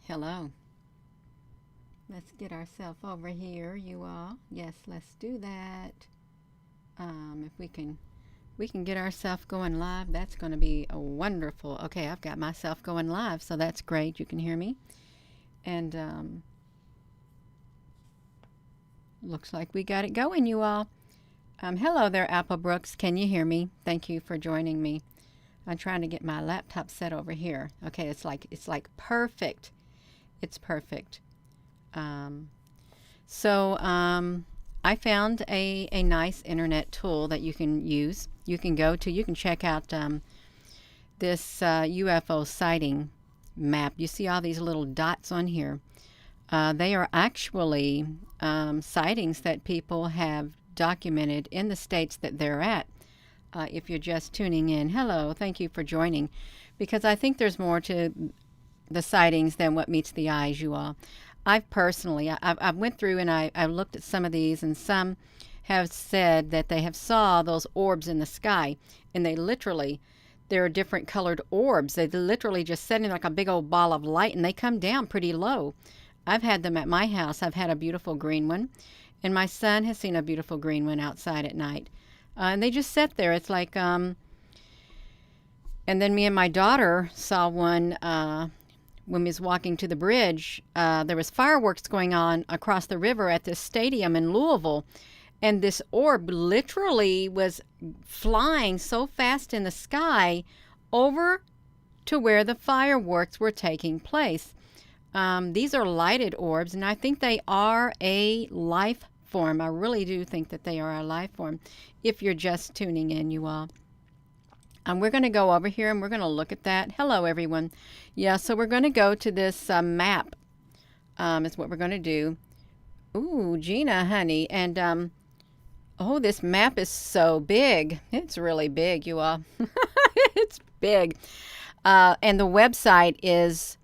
Hello. Let's get ourselves over here, you all. Yes, let's do that. If we can get ourselves going live, that's going to be a wonderful. Okay, I've got myself going live, so that's great. You can hear me. And looks like we got it going, you all. Hello there, Apple Brooks. Can you hear me? Thank you for joining me. I'm trying to get my laptop set over here. Okay, it's like perfect. It's perfect. I found a nice internet tool that you can use. You can check out this UFO sighting map. You see all these little dots on here. They are actually sightings that people have documented in the states that they're at. If you're just tuning in, hello, thank you for joining, because I think there's more to the sightings than what meets the eyes, you all. I've went through and I looked at some of these, and some have said that they have saw those orbs in the sky, and they're different colored orbs. They literally just set in like a big old ball of light, and they come down pretty low. I've had them at my house. I've had a beautiful green one, and my son has seen a beautiful green one outside at night. And they just sit there. It's like, and then me and my daughter saw one when we was walking to the bridge. There was fireworks going on across the river at this stadium in Louisville, and this orb literally was flying so fast in the sky over to where the fireworks were taking place. These are lighted orbs, and I think they are a life form. I really do think that they are a life form, if you're just tuning in, you all. We're going to go over here and we're going to look at that. Hello, everyone. Yeah, so we're going to go to this map. Is what we're going to do. Ooh, Gina, honey. And, oh, this map is so big. It's really big, you all. It's big. And the website is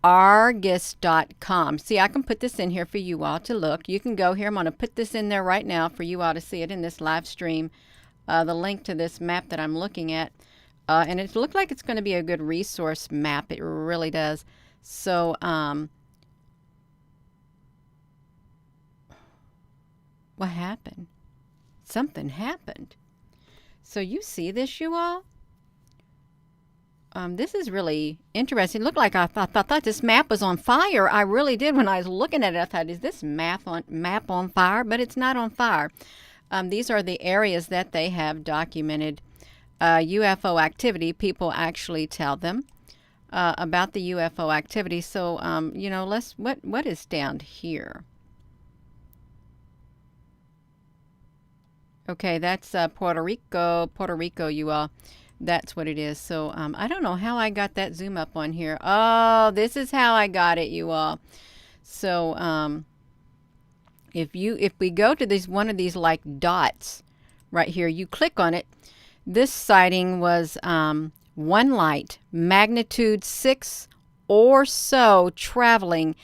argus.com. See, I can put this in here for you all to look. You can go here. I'm going to put this in there right now for you all to see it in this live stream. The link to this map that I'm looking at. And it looks like it's going to be a good resource map. It really does. So, what happened? Something happened. So you see this, you all? This is really interesting. It looked like I thought this map was on fire. I really did when I was looking at it. I thought, is this map on fire? But it's not on fire. These are the areas that they have documented UFO activity. People actually tell them about the UFO activity. So, what is down here? Okay, that's Puerto Rico, you all. That's what it is. So, I don't know how I got that zoom up on here. Oh, this is how I got it, you all. So, if we go to one of these like dots right here, you click on it. This sighting was one light, magnitude 6 or so, traveling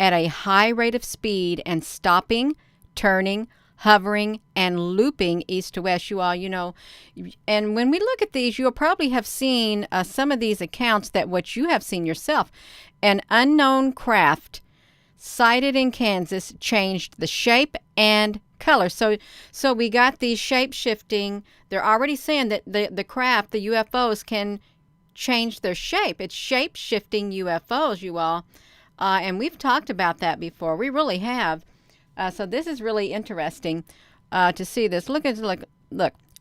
at a high rate of speed and stopping, turning, hovering, and looping east to west. You all, and when we look at these, you'll probably have seen some of these accounts that what you have seen yourself. An unknown craft sighted in Kansas changed the shape and color. So we got these shape shifting. They're already saying that the craft, the UFOs, can change their shape. It's shape shifting UFOs, you all. And we've talked about that before. We really have. So this is really interesting to see this. Look,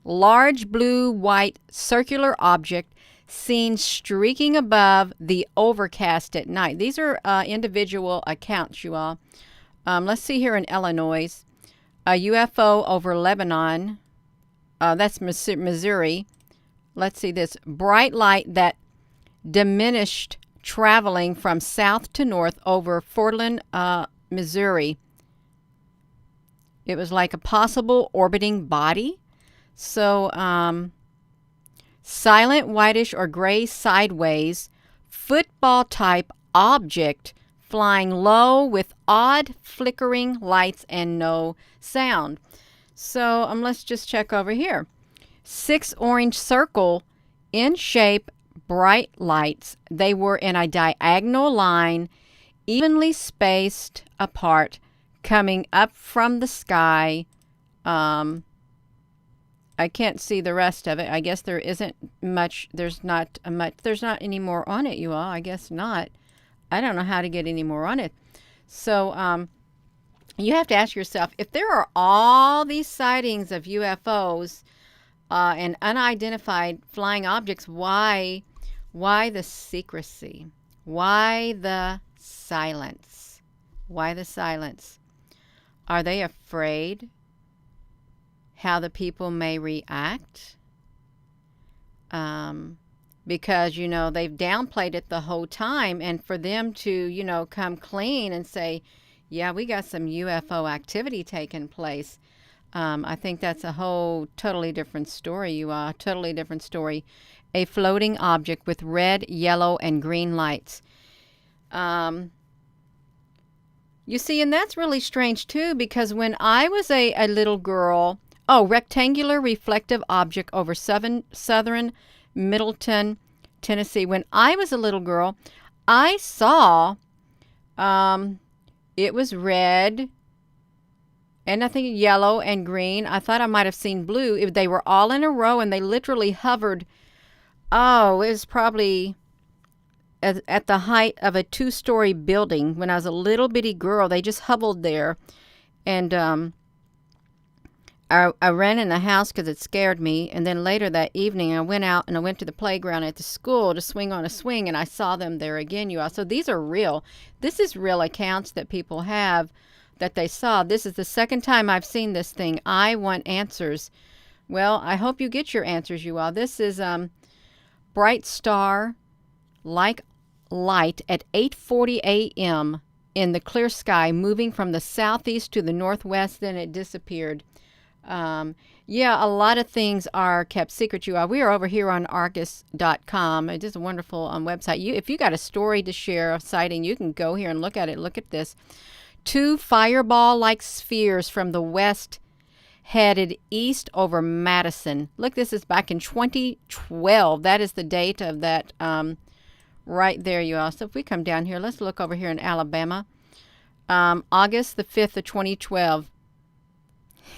large blue white circular object seen streaking above the overcast at night. These are individual accounts, you all. Let's see here in Illinois. A UFO over Lebanon. That's Missouri. Let's see this. Bright light that diminished traveling from south to north over Portland, Missouri. It was like a possible orbiting body. So, silent whitish or gray sideways, football-type object flying low with odd flickering lights and no sound. So let's just check over here. 6 orange circle in shape, bright lights. They were in a diagonal line evenly spaced apart, coming up from the sky. Um, I can't see the rest of it. I guess there isn't much. There's not much. There's not any more on it, you all. I guess not. I don't know how to get any more on it. So you have to ask yourself, if there are all these sightings of UFOs and unidentified flying objects, why the secrecy? Why the silence? Why the silence? Are they afraid how the people may react? Because, they've downplayed it the whole time. And for them to, come clean and say, yeah, we got some UFO activity taking place. I think that's a whole totally different story, you are. Totally different story. A floating object with red, yellow, and green lights. You see, and that's really strange too, because when I was a little girl, rectangular reflective object over southern Middleton, Tennessee. When I was a little girl, I saw it was red and I think yellow and green. I thought I might have seen blue. They were all in a row and they literally hovered. Oh, it was probably at the height of a 2-story building. When I was a little bitty girl, they just hovered there. And I ran in the house because it scared me. And then later that evening, I went out and I went to the playground at the school to swing on a swing, and I saw them there again, you all. So these are real. This is real accounts that people have that they saw. This is the second time I've seen this thing. I want answers. Well, I hope you get your answers, you all. This is bright star like light at 8:40 a.m. in the clear sky, moving from the southeast to the northwest. Then it disappeared. Yeah, a lot of things are kept secret, you all. We are over here on Argus.com. It is a wonderful website. If you got a story to share, a sighting, you can go here and look at it. Look at this. 2 fireball-like spheres from the west headed east over Madison. Look, this is back in 2012. That is the date of that right there, you all. So if we come down here, let's look over here in Alabama. August the 5th of 2012.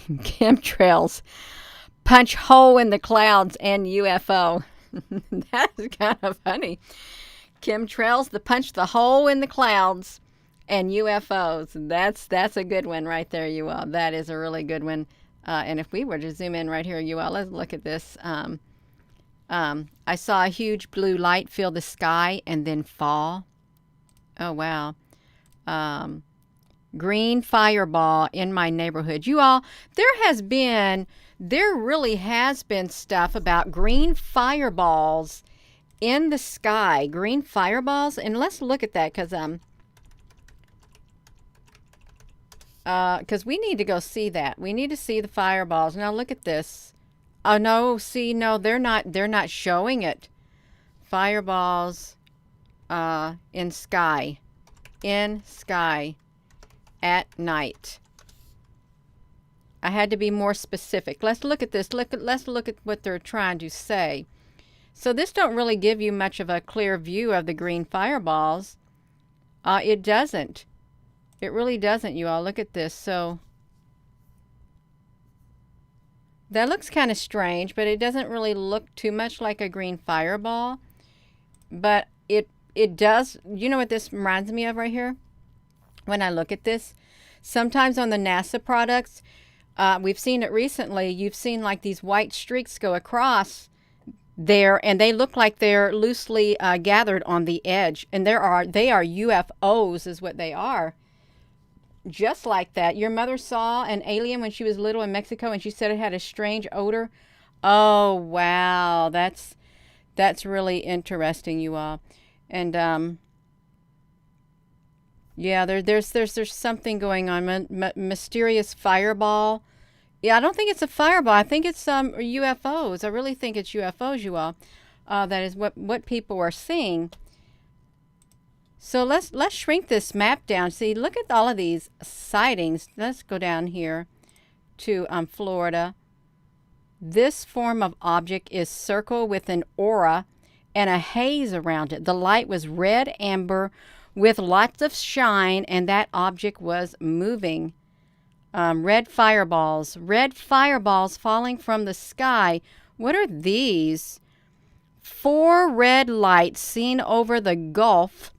Chemtrails punch hole in the clouds and UFO. That's kind of funny. Chemtrails that punch the hole in the clouds and UFOs. That's a good one right there, you all. That is a really good one. And if we were to zoom in right here, you all, let's look at this. I saw a huge blue light fill the sky and then fall. Oh, wow. Green fireball in my neighborhood. You all, there really has been stuff about green fireballs in the sky. Green fireballs. And let's look at that because we need to go see that. We need to see the fireballs. Now look at this. Oh no, see, no, they're not showing it. Fireballs in sky. In sky at night. I had to be more specific. Let's look at this. Let's look at what they're trying to say. So this don't really give you much of a clear view of the green fireballs. It doesn't. It really doesn't, you all. Look at this. So that looks kind of strange, but it doesn't really look too much like a green fireball. But it does. You know what this reminds me of right here? When I look at this, sometimes on the NASA products, we've seen it recently. You've seen like these white streaks go across there, and they look like they're loosely gathered on the edge. And they are UFOs, is what they are. Just like that. Your mother saw an alien when she was little in Mexico, and she said it had a strange odor. Oh wow, that's really interesting, you all. And yeah, there's something going on. Mysterious fireball. Yeah, I don't think it's a fireball. I think it's UFOs. I really think it's UFOs, you all. That is what people are seeing. So let's shrink this map down. See, look at all of these sightings. Let's go down here to Florida. This form of object is circled with an aura and a haze around it. The light was red amber with lots of shine, and that object was moving. Red fireballs falling from the sky. What are these? 4 red lights seen over the Gulf.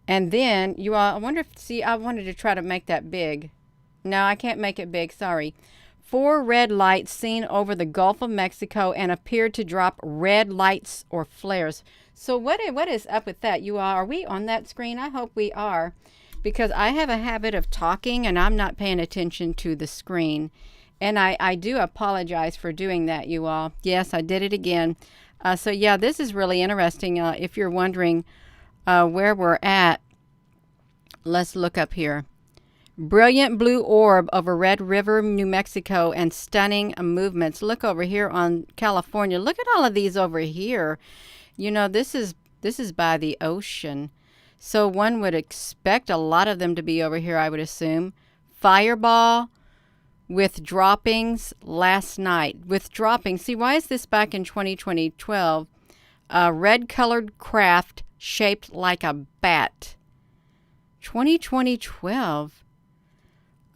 And then I wonder if, see, I wanted to try to make that big. No, I can't make it big, sorry. 4 red lights seen over the Gulf of Mexico and appeared to drop red lights or flares. So what is up with that? Are we on that screen? I hope we are, because I have a habit of talking and I'm not paying attention to the screen. And I do apologize for doing that, you all. Yes, I did it again. So yeah, this is really interesting. If you're wondering where we're at, let's look up here. Brilliant blue orb over Red River, New Mexico, and stunning movements. Look over here on California. Look at all of these over here. This is by the ocean. So one would expect a lot of them to be over here, I would assume. Fireball with droppings last night. With droppings. See, why is this back in 2012? Red colored craft shaped like a bat. 2012.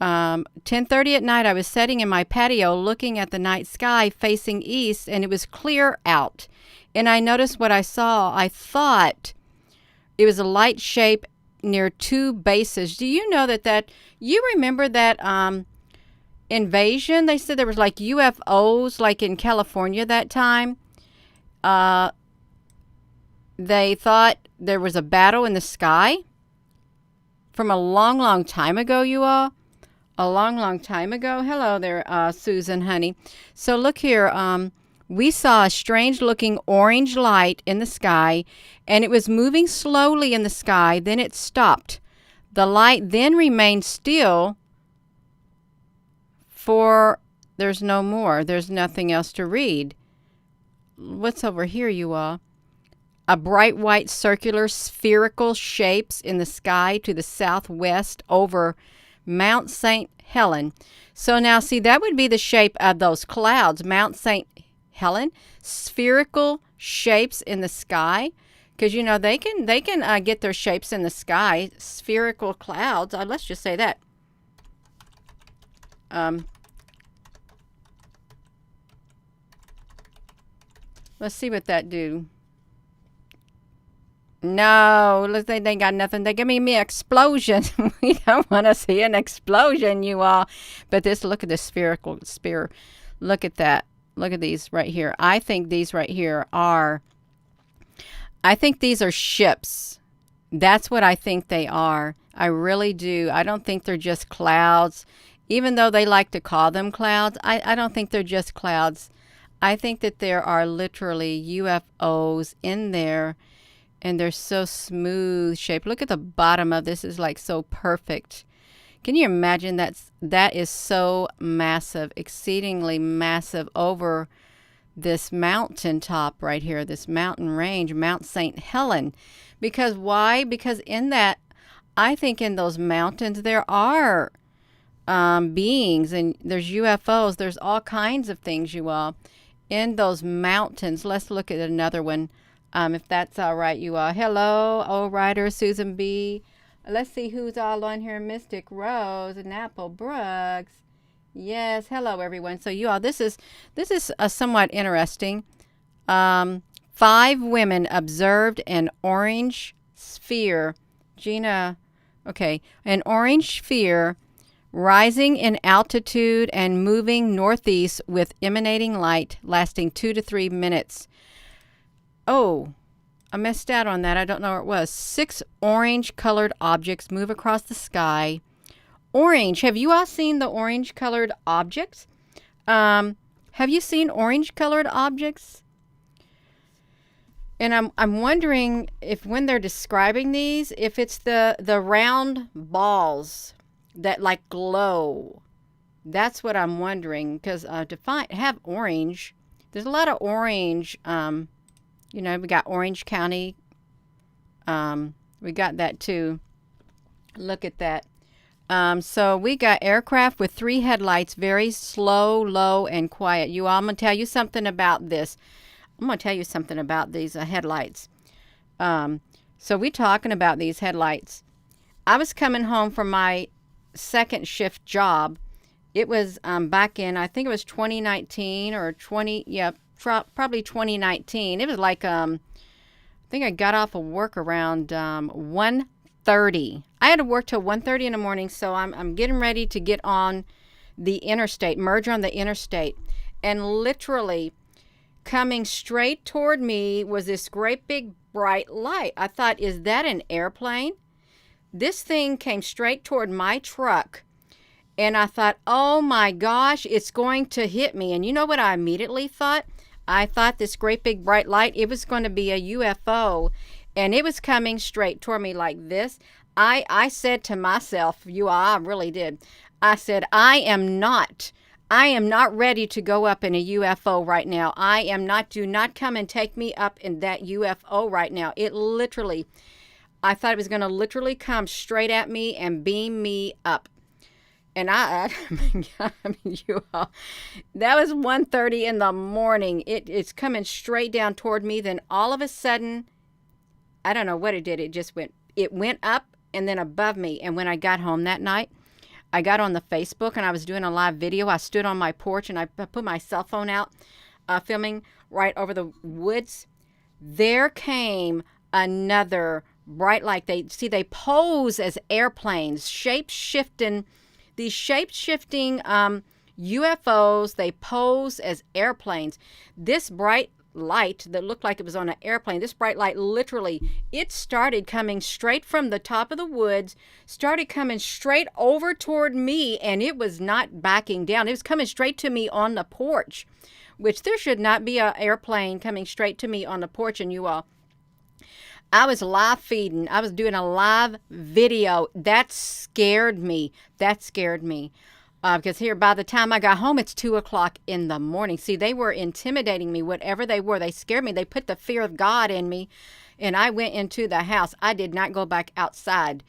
10:30 at night, I was sitting in my patio looking at the night sky facing east, and it was clear out. And I noticed what I saw. I thought it was a light shape near 2 bases. Do you know that you remember that invasion? They said there was like UFOs like in California that time. They thought there was a battle in the sky from a long, long time ago, you all. A long, long time ago. Hello there, Susan, honey. So look here. We saw a strange-looking orange light in the sky, and it was moving slowly in the sky. Then it stopped. The light then remained still there's no more. There's nothing else to read. What's over here, you all? A bright white circular spherical shapes in the sky to the southwest over Mount St. Helen. So now see, that would be the shape of those clouds. Mount St. Helen, spherical shapes in the sky, because they can get their shapes in the sky. Spherical clouds. Let's just say that. Let's see what that do. No, they got nothing. They give me explosion. We don't want to see an explosion, you all. But look at this spherical sphere. Look at that. Look at these right here. I think these right here are ships. That's what I think they are. I really do. I don't think they're just clouds. Even though they like to call them clouds, I don't think they're just clouds. I think that there are literally UFOs in there. And they're so smooth shaped. Look at the bottom of this. Is like so perfect. Can you imagine that is so massive, exceedingly massive over this mountaintop right here, this mountain range, Mount St. Helen. Because why? Because I think in those mountains there are beings, and there's UFOs. There's all kinds of things, you all, in those mountains. Let's look at another one. If that's all right, you all. Hello, old writer Susan B. Let's see who's all on here. Mystic Rose and Apple Brooks. Yes, hello everyone. So you all, this is somewhat interesting. 5 women observed an orange sphere. Gina, okay, an orange sphere rising in altitude and moving northeast with emanating light, lasting 2 to 3 minutes. Oh, I missed out on that. I don't know where it was. 6 orange-colored objects move across the sky. Orange. Have you all seen the orange-colored objects? Have you seen orange-colored objects? And I'm wondering if when they're describing these, if it's the round balls that like glow. That's what I'm wondering. Because have orange, there's a lot of orange. We got Orange County. We got that too. Look at that. So we got aircraft with 3 headlights, very slow, low, and quiet. You all, I'm going to tell you something about this. I'm going to tell you something about these headlights. So we talking about these headlights. I was coming home from my second shift job. It was back in, I think it was 2019 or 20, yeah, probably 2019. It was like, I think I got off of work around 1:30. I had to work till 1:30 in the morning, so I'm getting ready to get on the interstate, merge on the interstate. And literally coming straight toward me was this great big bright light. I thought, is that an airplane? This thing came straight toward my truck. And I thought, oh my gosh, it's going to hit me. And you know what I immediately thought? I thought this great big bright light, it was going to be a UFO. And it was coming straight toward me like this. I said to myself, I really did. I said, I am not ready to go up in a UFO right now. Do not come and take me up in that UFO right now. I thought it was going to literally come straight at me and beam me up. And I mean, you all, that was 1:30 in the morning. It's coming straight down toward me. Then all of a sudden, I don't know what it did. It went up and then above me. And when I got home that night, I got on the Facebook and I was doing a live video. I stood on my porch and I put my cell phone out, filming right over the woods. There came another bright light. They pose as airplanes, shape-shifting. These shape-shifting UFOs, they pose as airplanes. This bright light that looked like it was on an airplane, this bright light literally, it started coming straight from the top of the woods, started coming straight over toward me, and it was not backing down. It was coming straight to me on the porch, which there should not be an airplane coming straight to me on the porch. And you all, I was live feeding. I was doing a live video. That scared me. Because here, by the time I got home, it's 2 o'clock in the morning. See, they were intimidating me. Whatever they were, they scared me. They put the fear of God in me. And I went into the house. I did not go back outside.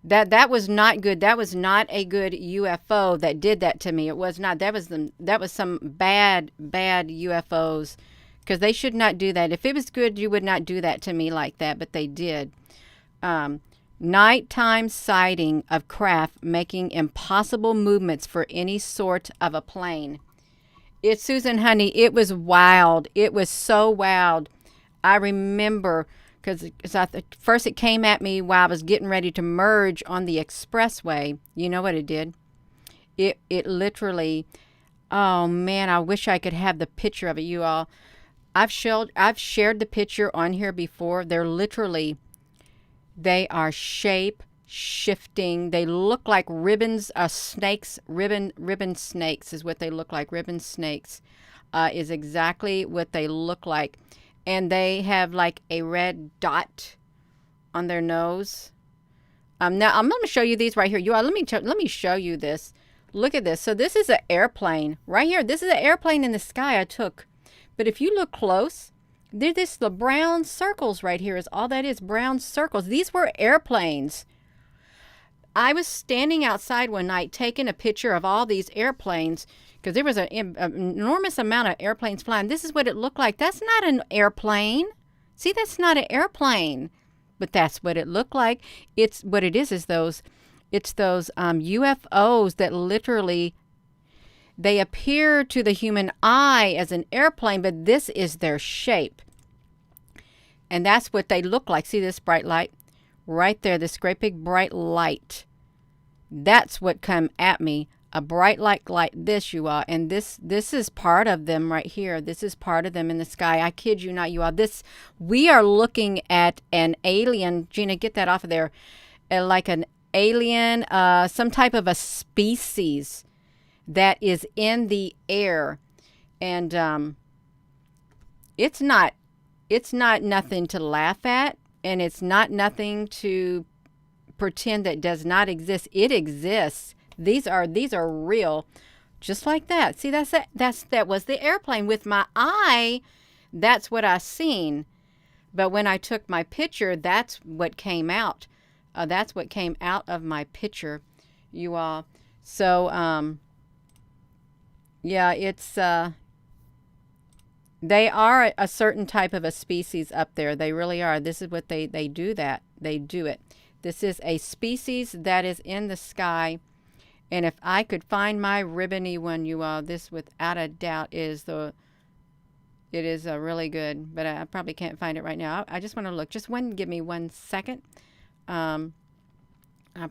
That was not good. That was not a good UFO that did that to me. It was not. That was some bad UFOs. Because they should not do that. If it was good, you would not do that to me like that. But they did. Nighttime sighting of craft making impossible movements for any sort of a plane. It's Susan, honey. It was wild. It was so wild. I remember because first it came at me while I was getting ready to merge on the expressway. You know what it did? It literally. Oh man, I wish I could have the picture of it, you all. I've shared the picture on here before. They are shape shifting. They look like ribbons, snakes, ribbon snakes is what they look like. Ribbon snakes is exactly what they look like. And they have like a red dot on their nose. Now I'm going to show you these right here. You all, let me show you this. Look at this. So this is an airplane right here. This is an airplane in the sky I took. But if you look close, the brown circles right here is all that is, brown circles. These were airplanes. I was standing outside one night taking a picture of all these airplanes because there was an enormous amount of airplanes flying. This is what it looked like. That's not an airplane. See, that's not an airplane. But that's what it looked like. It's what it is those UFOs that literally, they appear to the human eye as an airplane, but this is their shape. And that's what they look like. See this bright light? Right there, this great big bright light. That's what come at me. A bright light like this, you all. And this is part of them right here. This is part of them in the sky. I kid you not, you all. We are looking at an alien. Gina, get that off of there. Like an alien, some type of a species that is in the air, and it's not nothing to laugh at, and it's not nothing to pretend that does not exist. It exists. These are real, just like that. See, that was the airplane with my eye. That's what I seen. But when I took my picture, that's what came out. That's what came out of my picture, you all. So yeah, it's They are a certain type of a species up there. They really are. This is what they do that. They do it. This is a species that is in the sky. And if I could find my ribbony one, you all, this without a doubt is it is a really good, but I probably can't find it right now. I just want to look. Just give me 1 second. I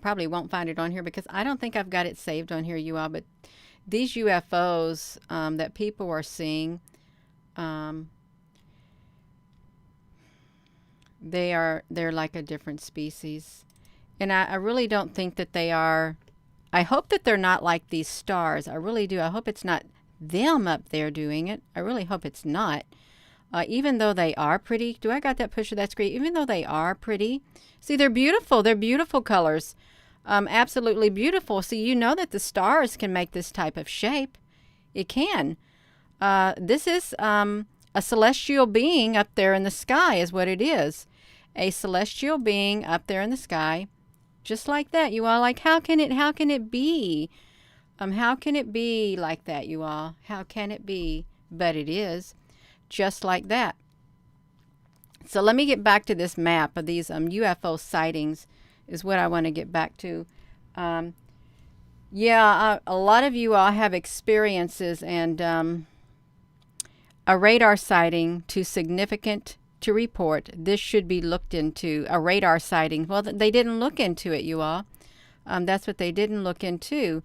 probably won't find it on here because I don't think I've got it saved on here, you all. But these UFOs that people are seeing, they're like a different species, and I really don't think that they are. I hope that they're not like these stars. I really do. I hope it's not them up there doing it. I really hope it's not. Even though they are pretty. Do I got that picture? That's great. Even though they are pretty. See, they're beautiful. They're beautiful colors. Absolutely beautiful. See, you know that the stars can make this type of shape. It can. This is a celestial being up there in the sky is what it is. A celestial being up there in the sky. Just like that, you all. Like, how can it be? How can it be like that, you all? How can it be? But it is. Just like that. So let me get back to this map of these UFO sightings is what I want to get back to. Yeah, a lot of you all have experiences, and a radar sighting too significant to report. This should be looked into. A radar sighting. Well, they didn't look into it, you all. That's what they didn't look into.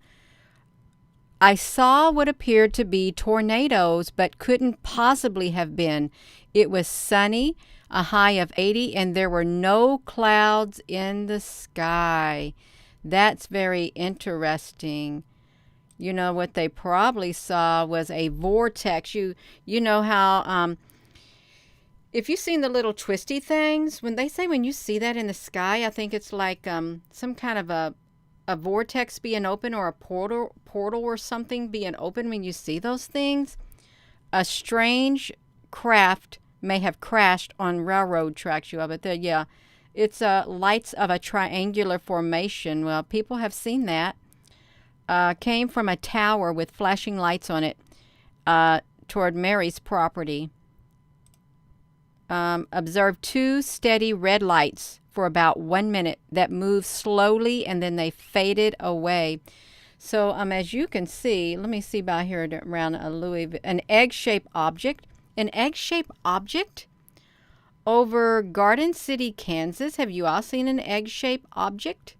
I saw what appeared to be tornadoes, but couldn't possibly have been. It was sunny, a high of 80, and there were no clouds in the sky. That's very interesting. You know, what they probably saw was a vortex. You know how, if you've seen the little twisty things, when you see that in the sky, I think it's like some kind of a vortex being open, or a portal or something being open when you see those things. A strange craft may have crashed on railroad tracks, you all, but yeah, it's lights of a triangular formation. Well, people have seen that. Came from a tower with flashing lights on it toward Mary's property. Observed 2 steady red lights for about 1 minute that moved slowly, and then they faded away. So as you can see, let me see by here around Louisville, an egg-shaped object over Garden City, Kansas. Have you all seen an egg-shaped object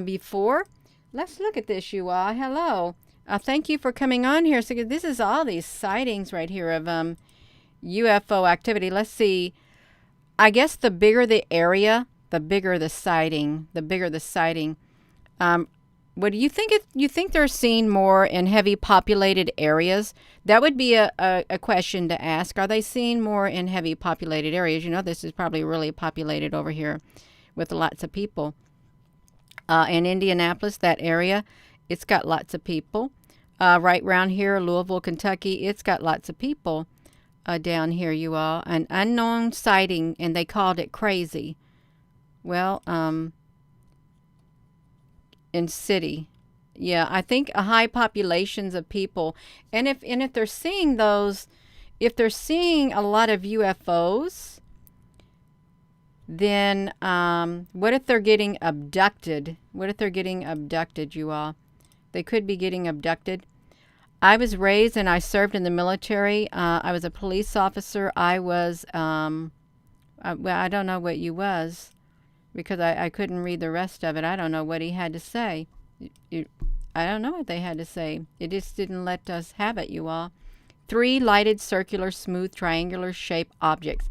before? Let's look at this, you all. Hello. Thank you for coming on here. So this is all these sightings right here of UFO activity. Let's see. I guess the bigger the area, the bigger the sighting. What do you think? You think they're seen more in heavy populated areas? That would be a question to ask. Are they seen more in heavy populated areas? You know, this is probably really populated over here with lots of people. In Indianapolis, that area, it's got lots of people. Right around here, Louisville, Kentucky, it's got lots of people. Down here, you all. An unknown sighting, and they called it crazy. Well, in city. Yeah, I think high populations of people. And if they're seeing those, if they're seeing a lot of UFOs, then what if they're getting abducted? What if they're getting abducted, you all? They could be getting abducted. I was raised and I served in the military. I was a police officer. I was, well, I don't know what you was because I couldn't read the rest of it. I don't know what he had to say. I don't know what they had to say. It just didn't let us have it, you all. 3 lighted, circular, smooth, triangular shaped objects.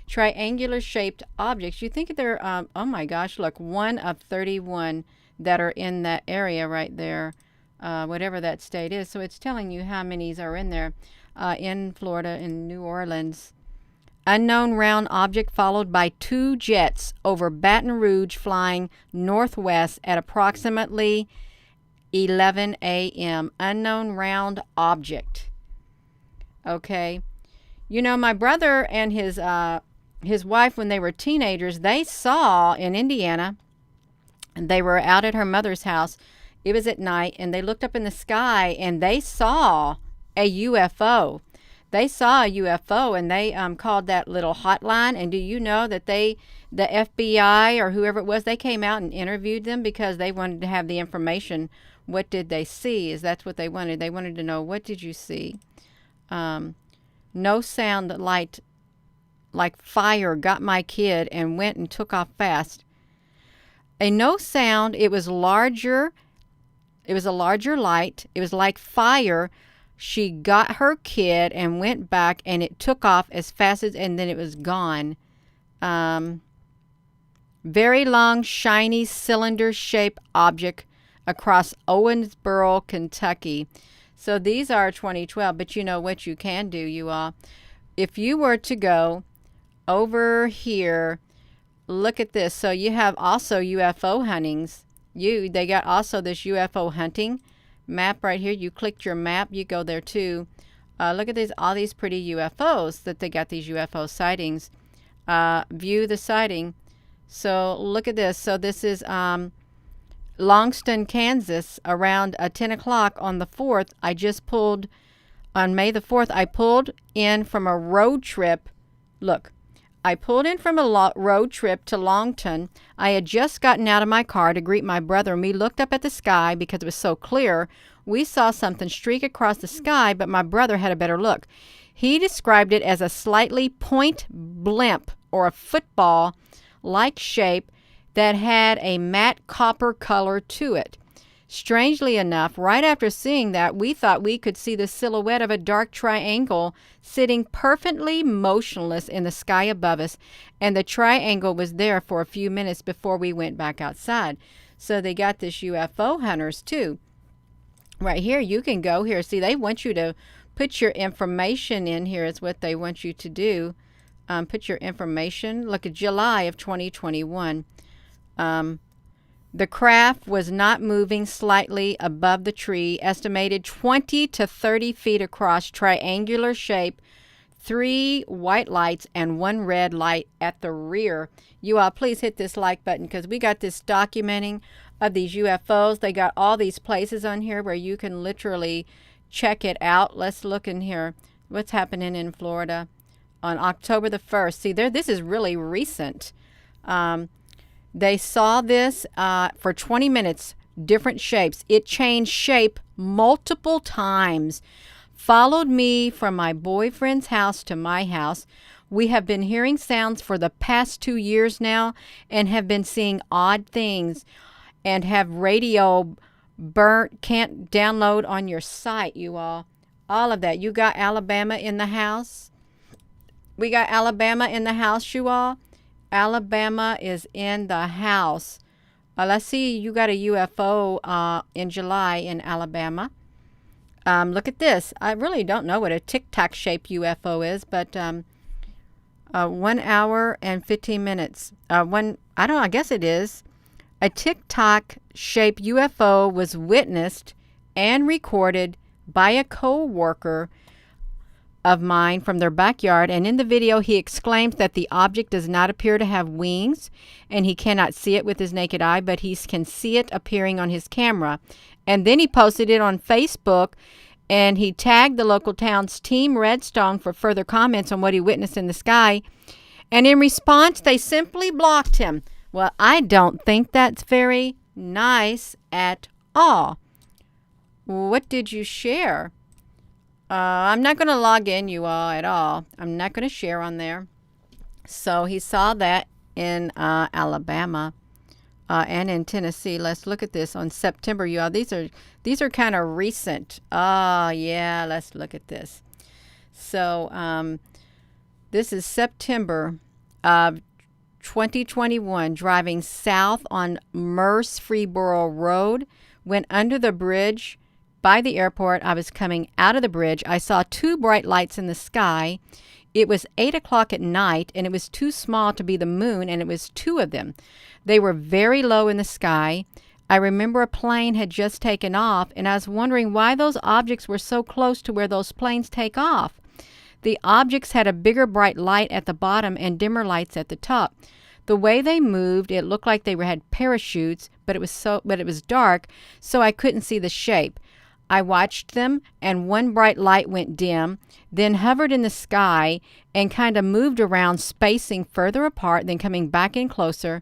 Triangular shaped objects. You think they're, oh my gosh, look, 1 of 31 that are in that area right there. Whatever that state is. So it's telling you how many are in there. In Florida, in New Orleans. Unknown round object followed by 2 jets over Baton Rouge flying northwest at approximately 11 a.m. Unknown round object. Okay. You know, my brother and his wife, when they were teenagers, they saw in Indiana, and they were out at her mother's house. It was at night, and they looked up in the sky, and they saw a UFO. they saw a UFO, and they called that little hotline. And do you know that the FBI or whoever it was, they came out and interviewed them because they wanted to have the information. What did they see? Is that's what they wanted. They wanted to know, what did you see? No sound that like fire got my kid and went and took off fast. A no sound. It was larger. It was a larger light. It was like fire. She got her kid and went back, and it took off as fast as, and then it was gone. Very long, shiny, cylinder-shaped object across Owensboro, Kentucky. So these are 2012, but you know what you can do, you all. If you were to go over here, look at this. So you have also UFO huntings. They got also this UFO hunting map right here. You clicked your map, you go there too. Look at all these pretty UFOs that they got, these UFO sightings. View the sighting. So look at this. So this is Longston, Kansas, around 10 o'clock on the 4th. I just pulled, on May the 4th, I pulled in from a road trip. Look, I pulled in from a road trip to Longton. I had just gotten out of my car to greet my brother, and we looked up at the sky because it was so clear. We saw something streak across the sky, but my brother had a better look. He described it as a slightly point blimp or a football-like shape that had a matte copper color to it. Strangely enough, right after seeing that, we thought we could see the silhouette of a dark triangle sitting perfectly motionless in the sky above us, and the triangle was there for a few minutes before we went back outside. So they got this UFO hunters too. Right here, you can go here. See, they want you to put your information in here is what they want you to do. Put your information. Look at July of 2021. The craft was not moving slightly above the tree, estimated 20 to 30 feet across, triangular shape, 3 white lights and 1 red light at the rear. You all please hit this like button because we got this documenting of these UFOs. They got all these places on here where you can literally check it out. Let's look in here. What's happening in Florida on October the 1st? See, this is really recent. They saw this for 20 minutes, different shapes. It changed shape multiple times. Followed me from my boyfriend's house to my house. We have been hearing sounds for the past 2 years now and have been seeing odd things and have radio burnt, can't download on your site, you all. All of that. You got Alabama in the house. We got Alabama in the house, you all. Alabama is in the house. Let's see, you got a UFO in July in Alabama. Look at this. I really don't know what a tic-tac shaped UFO is, but 1 hour and 15 minutes. I guess it is. A tic-tac shaped UFO was witnessed and recorded by a co-worker of mine from their backyard, and in the video he exclaims that the object does not appear to have wings and he cannot see it with his naked eye, but he can see it appearing on his camera. And then he posted it on Facebook, and he tagged the local town's Team Redstone for further comments on what he witnessed in the sky, and in response they simply blocked him. Well, I don't think that's very nice at all. What did you share? I'm not going to log in, you all, at all. I'm not going to share on there. So he saw that in Alabama and in Tennessee. Let's look at this on September, you all. These are kind of recent. Oh, yeah, let's look at this. So this is September of 2021, driving south on Murfreesboro Road, went under the bridge by the airport. I was coming out of the bridge. I saw 2 bright lights in the sky. It was 8 o'clock at night, and it was too small to be the moon, and it was 2 of them. They were very low in the sky. I remember a plane had just taken off, and I was wondering why those objects were so close to where those planes take off. The objects had a bigger bright light at the bottom and dimmer lights at the top. The way they moved, it looked like they had parachutes, but it was dark, so I couldn't see the shape. I watched them, and one bright light went dim, then hovered in the sky and kind of moved around, spacing further apart, then coming back in closer.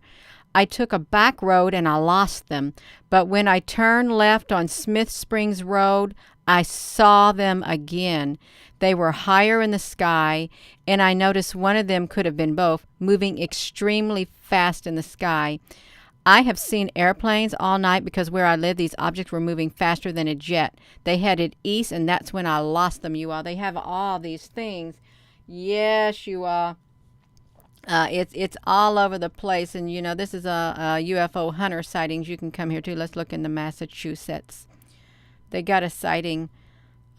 I took a back road and I lost them, but when I turned left on Smith Springs Road, I saw them again. They were higher in the sky, and I noticed one of them could have been both, moving extremely fast in the sky. I have seen airplanes all night because where I live, these objects were moving faster than a jet. They headed east, and that's when I lost them, you all. They have all these things. Yes, you all. It's all over the place, and you know, this is a UFO hunter sightings. You can come here too. Let's look in the Massachusetts. They got a sighting.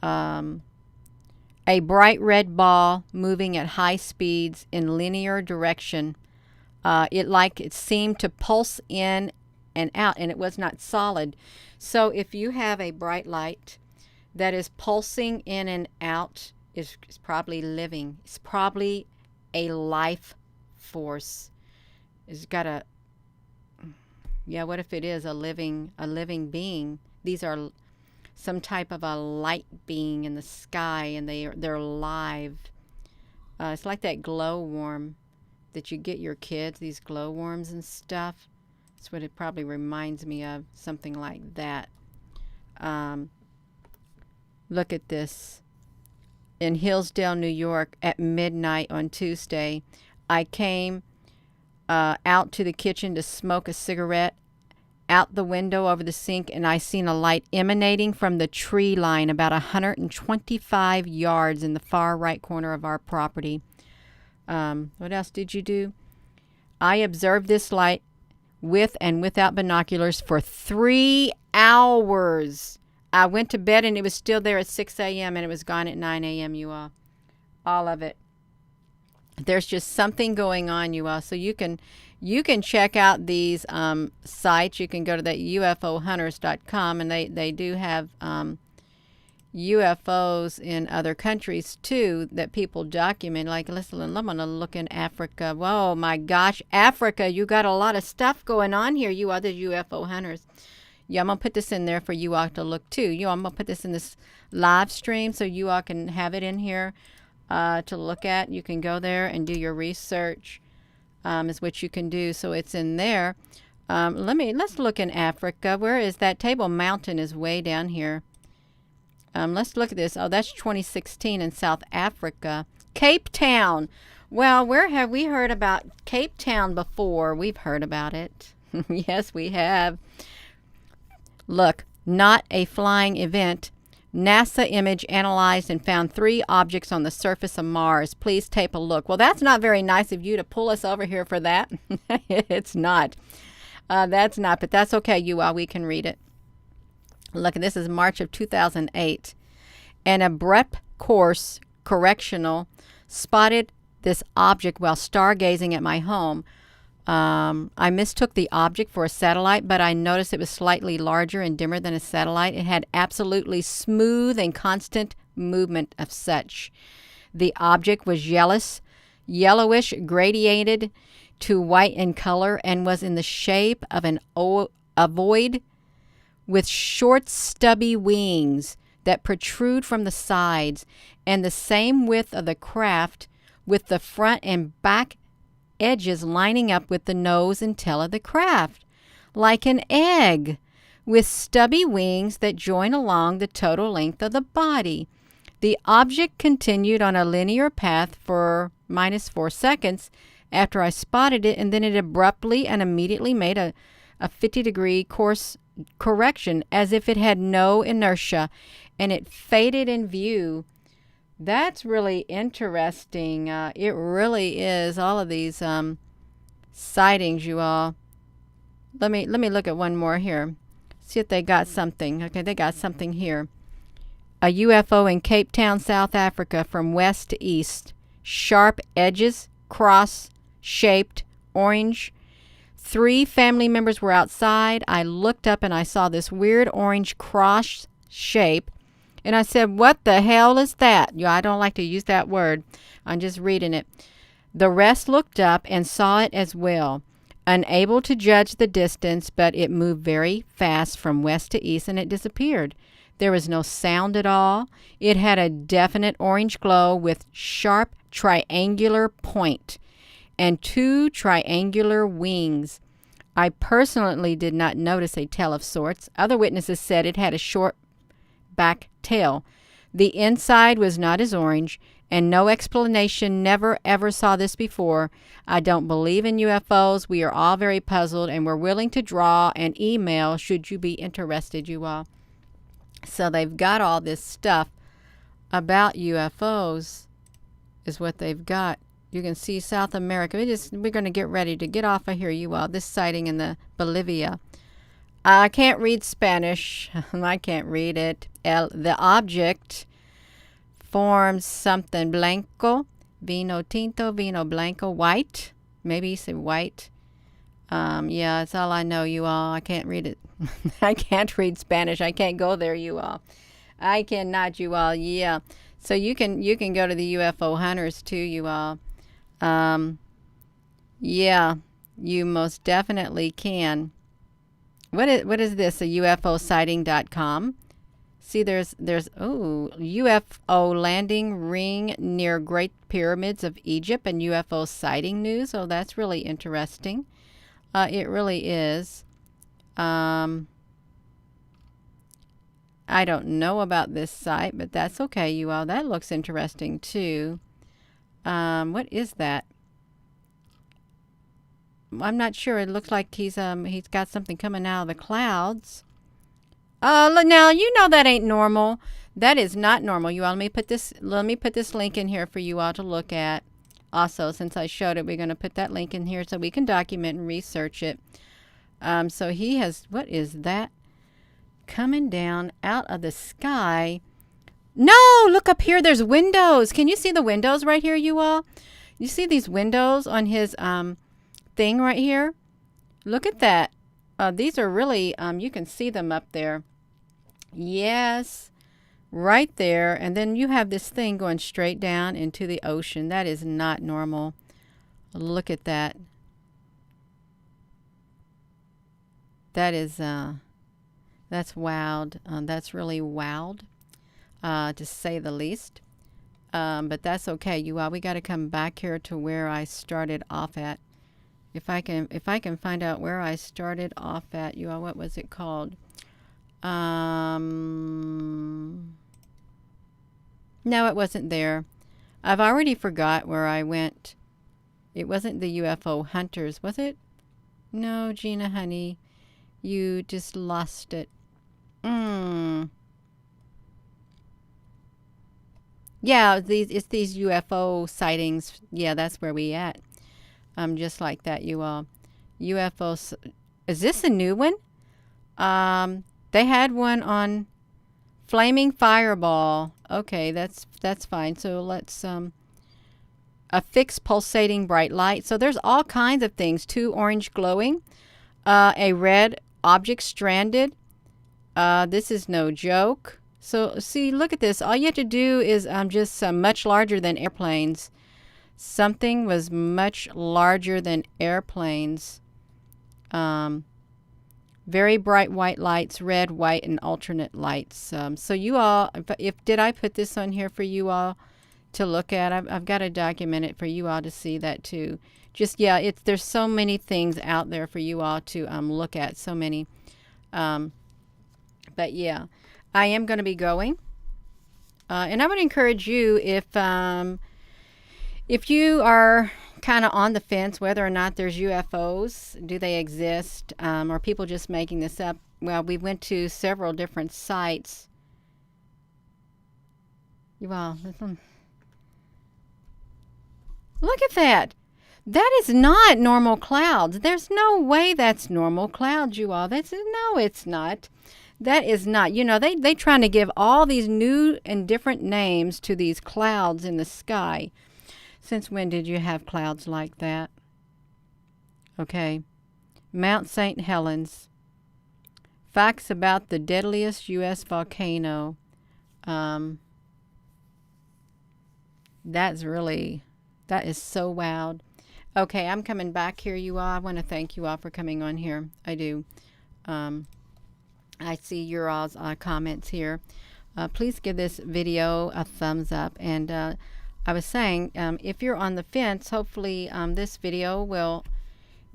A bright red ball moving at high speeds in linear direction. It seemed to pulse in and out, and it was not solid. So if you have a bright light that is pulsing in and out, it's probably living. It's probably a life force. It's got a, yeah, what if it is a living being? These are some type of a light being in the sky, and they're alive. It's like that glowworm that you get your kids, these glowworms and stuff. That's what it probably reminds me of, something like that. Look at this. In Hillsdale, New York, at midnight on Tuesday, I came out to the kitchen to smoke a cigarette out the window over the sink, and I seen a light emanating from the tree line about 125 yards in the far right corner of our property. What else did you do? I observed this light with and without binoculars for 3 hours. I went to bed and it was still there at 6 a.m. and it was gone at 9 a.m., you all of it. There's just something going on, you all. So you can check out these sites. You can go to that UFOhunters.com, and they do have UFOs in other countries too that people document. Like, listen, I'm gonna look in Africa. Whoa, my gosh, Africa! You got a lot of stuff going on here. You other UFO hunters. Yeah, I'm gonna put this in there for you all to look too. I'm gonna put this in this live stream so you all can have it in here to look at. You can go there and do your research. Is what you can do. So it's in there. Let's look in Africa. Where is that? Table Mountain is way down here. Let's look at this. Oh, that's 2016 in South Africa. Cape Town. Well, where have we heard about Cape Town before? We've heard about it. Yes, we have. Look, not a flying event. NASA image analyzed and found 3 objects on the surface of Mars. Please take a look. Well, that's not very nice of you to pull us over here for that. It's not. That's not, but that's okay, you all. We can read it. Look, this is March of 2008. An abrupt course correctional spotted this object while stargazing at my home. I mistook the object for a satellite, but I noticed it was slightly larger and dimmer than a satellite. It had absolutely smooth and constant movement of such. The object was yellowish, gradiated to white in color, and was in the shape of a void with short, stubby wings that protrude from the sides, and the same width of the craft, with the front and back edges lining up with the nose and tail of the craft, like an egg, with stubby wings that join along the total length of the body. The object continued on a linear path for -4 seconds after I spotted it, and then it abruptly and immediately made a 50-degree course correction as if it had no inertia, and it faded in view. That's really interesting. It really is. All of these sightings, you all. Let me look at one more here. See if they got something. Okay, they got something here. A UFO in Cape Town, South Africa, from west to east. Sharp edges, cross-shaped, orange. 3 family members were outside. I looked up and I saw this weird orange cross shape. And I said, what the hell is that? I don't like to use that word. I'm just reading it. The rest looked up and saw it as well. Unable to judge the distance, but it moved very fast from west to east and it disappeared. There was no sound at all. It had a definite orange glow with sharp triangular point and 2 triangular wings. I personally did not notice a tail of sorts. Other witnesses said it had a short back tail. The inside was not as orange, and no explanation. Never ever saw this before. I don't believe in UFOs. We are all very puzzled, and we're willing to draw and email should you be interested, you all. So they've got all this stuff about UFOs is what they've got. You can see South America. We're going to get ready to get off of here, you all. This sighting in the Bolivia. I can't read Spanish. I can't read it. The object forms something blanco, vino tinto, vino blanco, white. Maybe you say white. Yeah, that's all I know, you all. I can't read it. I can't read Spanish. I can't go there, you all. I cannot, you all. Yeah. So you can go to the UFO hunters too, you all. Yeah, you most definitely can. What is this? A UFOsighting.com. See, there's UFO landing ring near Great Pyramids of Egypt and UFO sighting news. Oh, that's really interesting. It really is. I don't know about this site, but that's okay, you all. That looks interesting too. What is that? I'm not sure. It looks like he's got something coming out of the clouds. Now you know that ain't normal. That is not normal, you all. Let me put this link in here for you all to look at. Also, since I showed it, we're going to put that link in here so we can document and research it. So he has, what is that? Coming down out of the sky. No, look up here. There's windows. Can you see the windows right here, you all? You see these windows on his thing right here? Look at that. These are really, you can see them up there. Yes, right there. And then you have this thing going straight down into the ocean. That is not normal. Look at that. That is, that's wowed. That's really wowed, to say the least. But that's okay, you all. We got to come back here to where I started off at. If I can find out where I started off at, you all, what was it called? No, it wasn't there. I've already forgot where I went. It wasn't the UFO hunters, was it? No, Gina, honey, you just lost it. Yeah, it's these UFO sightings. Yeah, that's where we at. Just like that, you all. UFO. Is this a new one? They had one on flaming fireball. Okay, that's fine. So let's a fixed pulsating bright light. So there's all kinds of things. 2 orange glowing, a red object stranded. This is no joke. So see, look at this. All you have to do is just much larger than airplanes. Something was much larger than airplanes. Very bright white lights, red, white, and alternate lights. So you all, did I put this on here for you all to look at? I've got to document it for you all to see that too. Just, yeah, there's so many things out there for you all to look at. So many. But yeah, I am going to be going. And I would encourage you, if you are kind of on the fence whether or not there's UFOs, do they exist, or people just making this up? Well, we went to several different sites. You all, look at that. That is not normal clouds. There's no way that's normal clouds, you all. No, it's not. That is not. You know, they trying to give all these new and different names to these clouds in the sky. Since when did you have clouds like that? Okay. Mount St. Helens. Facts about the deadliest U.S. volcano. That is so wild. Okay, I'm coming back here, you all. I want to thank you all for coming on here. I do. I see your all's comments here. Please give this video a thumbs up. And I was saying, if you're on the fence, hopefully this video will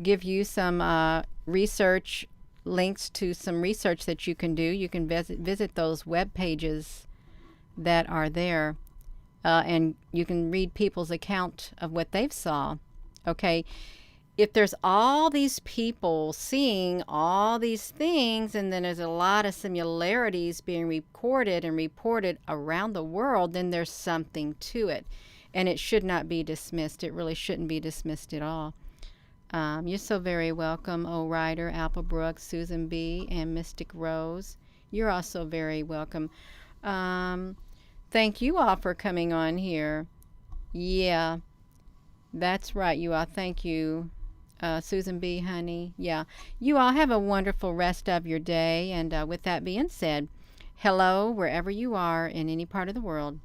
give you some research links to some research that you can do. You can visit those web pages that are there, and you can read people's account of what they've saw. Okay, if there's all these people seeing all these things, and then there's a lot of similarities being recorded and reported around the world, then there's something to it, and it should not be dismissed. It really shouldn't be dismissed at all. You're so very welcome, O Ryder, Applebrook, Susan B., and Mystic Rose. You're also very welcome. Thank you all for coming on here. Yeah, that's right, you all. Thank you, Susan B., honey. Yeah, you all have a wonderful rest of your day. And with that being said, hello, wherever you are in any part of the world.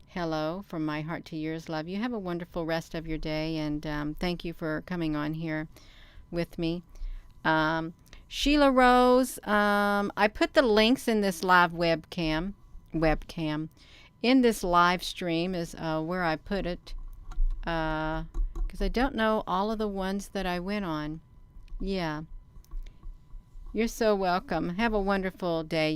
Hello, from my heart to yours, love you. Have a wonderful rest of your day, and thank you for coming on here with me. Sheila Rose, I put the links in this live webcam. In this live stream is where I put it, because I don't know all of the ones that I went on. Yeah. You're so welcome. Have a wonderful day.